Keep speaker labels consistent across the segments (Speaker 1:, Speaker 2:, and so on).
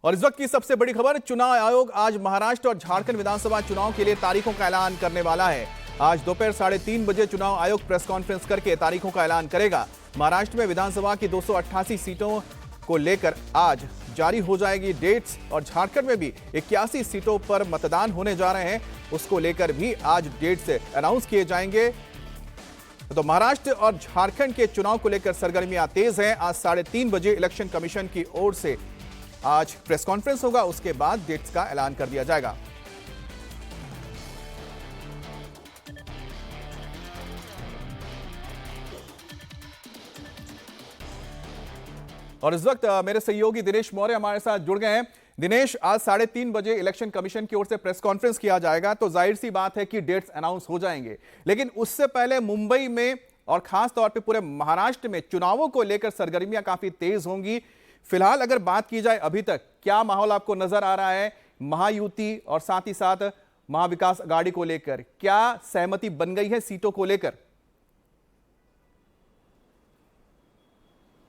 Speaker 1: और इस वक्त की सबसे बड़ी खबर, चुनाव आयोग आज महाराष्ट्र और झारखंड विधानसभा चुनाव के लिए तारीखों का ऐलान करने वाला है। आज दोपहर 3:30 बजे चुनाव आयोग प्रेस कॉन्फ्रेंस करके तारीखों का ऐलान करेगा। महाराष्ट्र में विधानसभा की 288 सीटों को लेकर आज जारी हो जाएगी डेट्स और झारखंड में भी 81 सीटों पर मतदान होने जा रहे हैं, उसको लेकर भी आज डेट्स अनाउंस किए जाएंगे। तो महाराष्ट्र और झारखंड के चुनाव को लेकर सरगर्मियां तेज हैं। आज 3:30 बजे इलेक्शन कमीशन की ओर से आज प्रेस कॉन्फ्रेंस होगा, उसके बाद डेट्स का ऐलान कर दिया जाएगा। और इस वक्त मेरे सहयोगी दिनेश मौर्य हमारे साथ जुड़ गए हैं। दिनेश, आज 3:30 बजे इलेक्शन कमीशन की ओर से प्रेस कॉन्फ्रेंस किया जाएगा, तो जाहिर सी बात है कि डेट्स अनाउंस हो जाएंगे, लेकिन उससे पहले मुंबई में और खास तौर पे पूरे महाराष्ट्र में चुनावों को लेकर सरगर्मियां काफी तेज होंगी। फिलहाल अगर बात की जाए अभी तक क्या माहौल आपको नजर आ रहा है महायुति और साथ ही साथ महाविकास अघाड़ी को लेकर? क्या सहमति बन गई है सीटों को लेकर?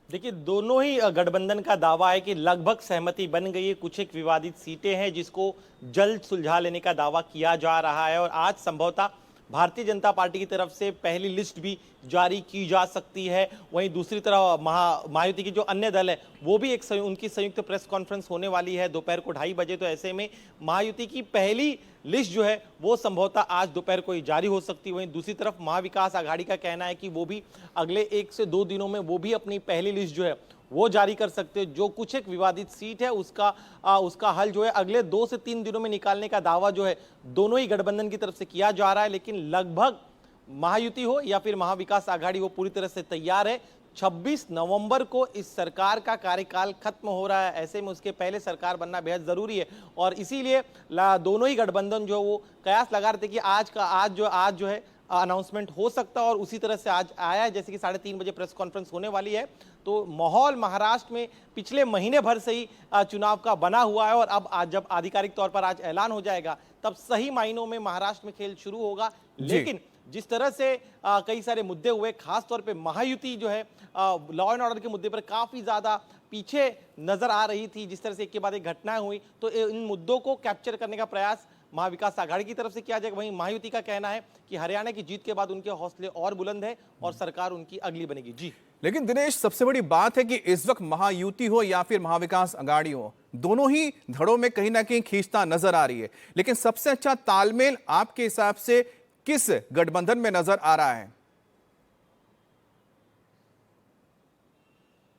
Speaker 2: देखिए, दोनों ही गठबंधन का दावा है कि लगभग सहमति बन गई है। कुछ एक विवादित सीटें हैं जिसको जल्द सुलझा लेने का दावा किया जा रहा है और आज संभवतः भारतीय जनता पार्टी की तरफ से पहली लिस्ट भी जारी की जा सकती है। वहीं दूसरी तरफ महायुति की जो अन्य दल है वो भी उनकी संयुक्त प्रेस कॉन्फ्रेंस होने वाली है दोपहर को 2:30 बजे। तो ऐसे में महायुति की पहली लिस्ट जो है वो संभवतः आज दोपहर को ही जारी हो सकती है। वहीं दूसरी तरफ महाविकास आघाड़ी का कहना है कि वो भी अगले 1 से 2 दिनों में वो भी अपनी पहली लिस्ट जो है वो जारी कर सकते हैं। जो कुछ एक विवादित सीट है उसका हल जो है अगले 2 से 3 दिनों में निकालने का दावा जो है दोनों ही गठबंधन की तरफ से किया जा रहा है। लेकिन लगभग महायुति हो या फिर महाविकास आघाड़ी वो पूरी तरह से तैयार है। 26 नवंबर को इस सरकार का कार्यकाल खत्म हो रहा है, ऐसे में उसके पहले सरकार बनना बेहद जरूरी है और इसीलिए दोनों ही गठबंधन जो वो कयास लगा रहे थे कि आज जो है अनाउंसमेंट हो सकता है और उसी तरह से आज आया है। जैसे कि 3:30 बजे प्रेस कॉन्फ्रेंस होने वाली है, तो माहौल महाराष्ट्र में पिछले महीने भर से ही चुनाव का बना हुआ है और अब आज जब आधिकारिक तौर पर आज ऐलान हो जाएगा तब सही मायनों में महाराष्ट्र में खेल शुरू होगा। लेकिन जिस तरह से कई सारे मुद्दे हुए, खास तौर पे महायुति जो है लॉ एंड ऑर्डर के मुद्दे पर काफी ज्यादा पीछे नजर आ रही थी, जिस तरह से एक के बाद एक घटनाएं हुई, तो इन मुद्दों को कैप्चर करने का प्रयास महाविकास आघाड़ी की तरफ से किया जाएगा। वहीं महायुति का कहना है कि हरियाणा की जीत के बाद उनके हौसले और बुलंद है और सरकार उनकी अगली बनेगी। जी,
Speaker 1: लेकिन दिनेश, सबसे बड़ी बात है कि इस वक्त महायुति हो या फिर महाविकास अघाड़ी हो, दोनों ही धड़ों में कहीं ना कहीं खींचता नजर आ रही है, लेकिन सबसे अच्छा तालमेल आपके हिसाब से किस गठबंधन में नजर आ रहा है?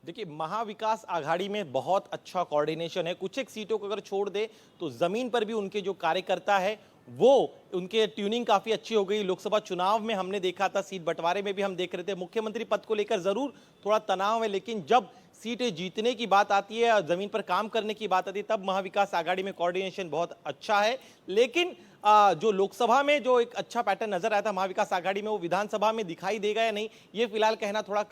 Speaker 2: देखिए, महाविकास आघाड़ी में बहुत अच्छा कोऑर्डिनेशन है। कुछ एक सीटों को अगर छोड़ दे तो जमीन पर भी उनके जो कार्यकर्ता है वो उनके ट्यूनिंग काफी अच्छी हो गई। लोकसभा चुनाव में हमने देखा था, सीट बंटवारे में भी हम देख रहे थे, मुख्यमंत्री पद को लेकर जरूर थोड़ा तनाव है, लेकिन जब सीटें जीतने की बात आती है और जमीन पर काम करने की बात आती है तब महाविकास आघाड़ी में कोऑर्डिनेशन बहुत अच्छा है। लेकिन जो लोकसभा में जो एक अच्छा पैटर्न नजर आया था महाविकास आघाड़ी में, वो विधानसभा में दिखाई देगा या नहीं ये फिलहाल कहना थोड़ा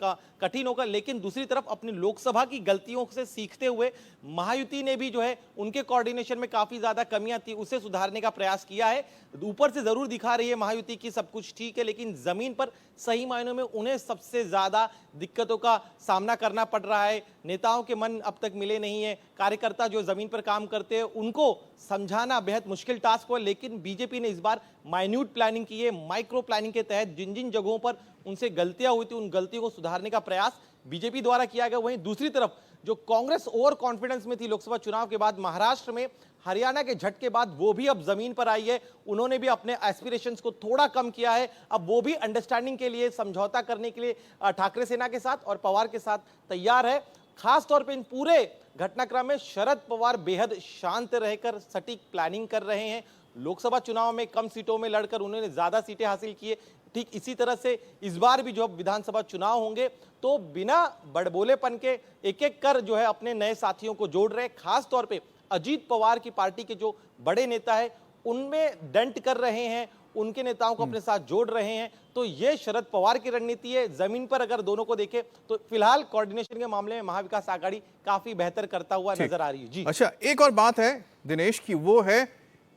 Speaker 2: कठिन होगा। लेकिन दूसरी तरफ अपनी लोकसभा की गलतियों से सीखते हुए महायुति ने भी जो है उनके कोऑर्डिनेशन में काफी ज्यादा कमियां थी, उसे सुधारने का प्रयास किया है। ऊपर से जरूर दिखा रही है महायुति की सब कुछ ठीक है, लेकिन जमीन पर सही मायनों में उन्हें सबसे ज्यादा दिक्कतों का सामना करना पड़ रहा है। नेताओं के मन अब तक मिले नहीं है, कार्यकर्ता जो जमीन पर काम करते हैं उनको समझाना बेहद मुश्किल टास्क हो। लेकिन बीजेपी ने इस बार माइन्यूट प्लानिंग की है, माइक्रो प्लानिंग के तहत जिन जिन जगहों पर उनसे गलतियां हुई थी उन गलतियों को सुधारने का प्रयास बीजेपी द्वारा किया गया। वहीं दूसरी तरफ जो कांग्रेस ओवर कॉन्फिडेंस में थी लोकसभा चुनाव के बाद महाराष्ट्र में, हरियाणा के झटके बाद वो भी अब जमीन पर आई है। उन्होंने भी अपने एस्पिरेशंस को थोड़ा कम किया है, अब वो भी अंडरस्टैंडिंग के लिए, समझौता करने के लिए ठाकरे सेना के साथ और पवार के साथ तैयार है। खास तौर पे इन पूरे घटनाक्रम में शरद पवार बेहद शांत रहकर सटीक प्लानिंग कर रहे हैं। लोकसभा चुनाव में कम सीटों में लड़कर उन्होंने ज्यादा सीटें हासिल की है, ठीक इसी तरह से इस बार भी जो विधानसभा चुनाव होंगे तो बिना बड़बोलेपन के एक एक कर जो है अपने नए साथियों को जोड़ रहे हैं। खास तौर पे अजीत पवार की पार्टी के जो बड़े नेता है उनमें डेंट कर रहे हैं, उनके नेताओं को अपने साथ जोड़ रहे हैं। तो ये शरद पवार की रणनीति है। जमीन पर अगर दोनों को देखें तो फिलहाल कोऑर्डिनेशन के मामले में महाविकास आघाड़ी काफी बेहतर करता हुआ नजर आ रही है। जी,
Speaker 1: अच्छा, एक और बात है दिनेश की, वो है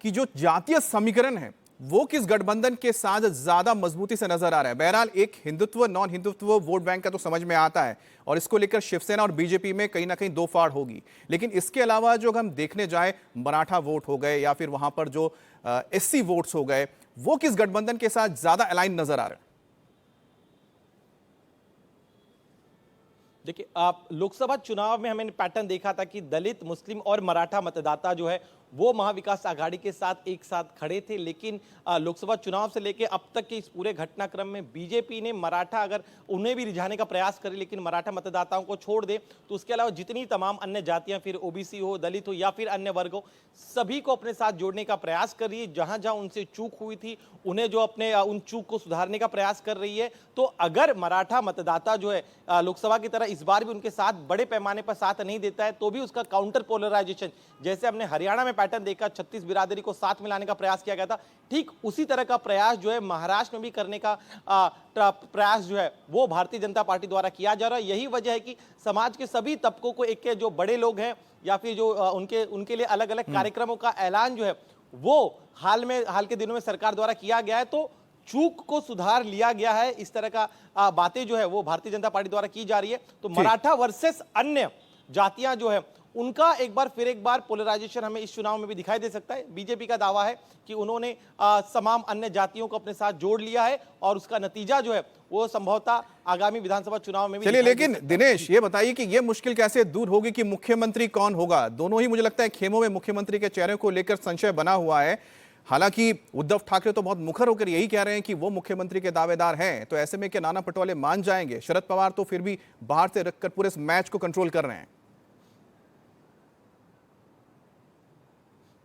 Speaker 1: कि जो जातीय समीकरण है वो किस गठबंधन के साथ ज्यादा मजबूती से नजर आ रहा है? बहरहाल एक Hindutva non Hindutva vote bank का तो समझ में आता है और इसको लेकर शिवसेना और बीजेपी में कहीं ना कहीं दो फाड़ होगी, लेकिन इसके अलावा जो हम देखने जाए मराठा वोट हो गए या फिर वहां पर जो एससी वोट्स हो गए, वो किस गठबंधन के साथ ज्यादा अलाइन नजर आ रहा है?
Speaker 2: देखिए, आप लोकसभा चुनाव में हमने पैटर्न देखा था कि दलित, मुस्लिम और मराठा मतदाता जो है वो महाविकास आघाड़ी के साथ एक साथ खड़े थे, लेकिन लोकसभा चुनाव से लेकर अब तक के इस पूरे घटनाक्रम में बीजेपी ने मराठा अगर उन्हें भी रिझाने का प्रयास करे, लेकिन मराठा मतदाताओं को छोड़ दे तो उसके अलावा जितनी तमाम अन्य जातियां, फिर ओबीसी हो, दलित हो या फिर अन्य वर्ग हो, सभी को अपने साथ जोड़ने का प्रयास कर रही है। जहां जहां उनसे चूक हुई थी उन्हें जो अपने उन चूक को सुधारने का प्रयास कर रही है। तो अगर मराठा मतदाता जो है लोकसभा की तरह इस बार भी उनके साथ बड़े पैमाने पर साथ नहीं देता है, तो भी उसका काउंटर पोलराइजेशन, जैसे हमने हरियाणा में पैटर्न देखा, 36 बिरादरी को साथ मिलाने का प्रयास किया गया था, ठीक उसी तरह का प्रयास जो है महाराष्ट्र में भी करने का प्रयास जो है वो भारतीय जनता पार्टी द्वारा किया जा रहा है। यही वजह है कि समाज के सभी तबकों को, एक के जो बड़े लोग हैं या फिर जो उनके लिए अलग अलग कार्यक्रमों का ऐलान जो है वो हाल के दिनों में सरकार द्वारा किया गया है। तो चूक को सुधार लिया गया है, इस तरह का बातें जो है वो भारतीय जनता पार्टी द्वारा की जा रही है। तो मराठा वर्सेस अन्य जातियां जो है उनका एक बार पोलराइजेशन हमें इस चुनाव में भी दिखाई दे सकता है। बीजेपी का दावा है कि उन्होंने तमाम अन्य जातियों को अपने साथ जोड़ लिया है और उसका नतीजा जो है वो संभवतः आगामी विधानसभा चुनाव में भी
Speaker 1: चलिए, लेकिन दिनेश ये बताइए कि ये मुश्किल कैसे दूर होगी कि मुख्यमंत्री कौन होगा? दोनों ही मुझे लगता है खेमों में मुख्यमंत्री के चेहरे को लेकर संशय बना हुआ है। हालांकि उद्धव ठाकरे तो बहुत मुखर होकर यही कह रहे हैं कि वो मुख्यमंत्री के दावेदार हैं, तो ऐसे में क्या नाना पटोले मान जाएंगे? शरद पवार तो फिर भी बाहर से रखकर पूरे इस मैच को कंट्रोल कर रहे हैं।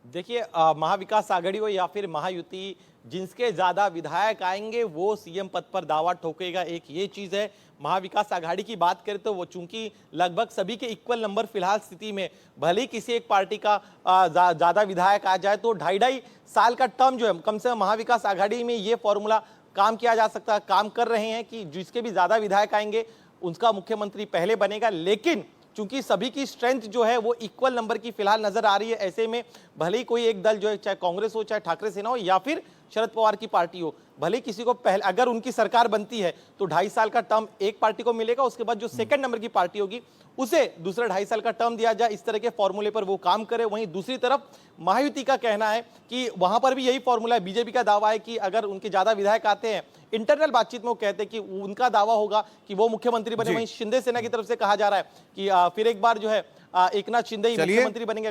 Speaker 2: देखिए, महाविकास आघाड़ी हो या फिर महायुति, जिनके ज्यादा विधायक आएंगे वो सीएम पद पर दावा ठोकेगा, एक ये चीज है। महाविकास आघाड़ी की बात करें तो वो चूंकि लगभग सभी के इक्वल नंबर फिलहाल स्थिति में, भले ही किसी एक पार्टी का ज्यादा विधायक आ जाए तो 2.5 साल का टर्म जो है कम से कम महाविकास आघाड़ी में ये फॉर्मूला काम किया जा सकता है, काम कर रहे हैं कि जिसके भी ज्यादा विधायक आएंगे उनका मुख्यमंत्री पहले बनेगा। लेकिन चूंकि सभी की स्ट्रेंथ जो है वो इक्वल नंबर की फिलहाल नजर आ रही है, ऐसे में भले ही कोई एक दल जो है, चाहे कांग्रेस हो, चाहे ठाकरे सेना हो या फिर शरद पवार की पार्टी हो, भले किसी को पहले अगर उनकी सरकार बनती है तो 2.5 साल का टर्म एक पार्टी को मिलेगा, उसके बाद जो सेकंड नंबर की पार्टी होगी उसे दूसरा 2.5 साल का टर्म दिया जाए। इस तरह के फॉर्मूले पर वो काम करे। वहीं दूसरी तरफ महायुति का कहना है कि वहां पर भी यही फॉर्मूला है। बीजेपी का दावा है कि अगर उनके ज्यादा विधायक आते हैं, इंटरनल बातचीत में वो कहते हैं कि उनका दावा होगा कि वो मुख्यमंत्री बने। वहीं शिंदे सेना की तरफ से कहा जा रहा है कि फिर एक बार जो है एकनाथ शिंदे ही मुख्यमंत्री बनेंगे।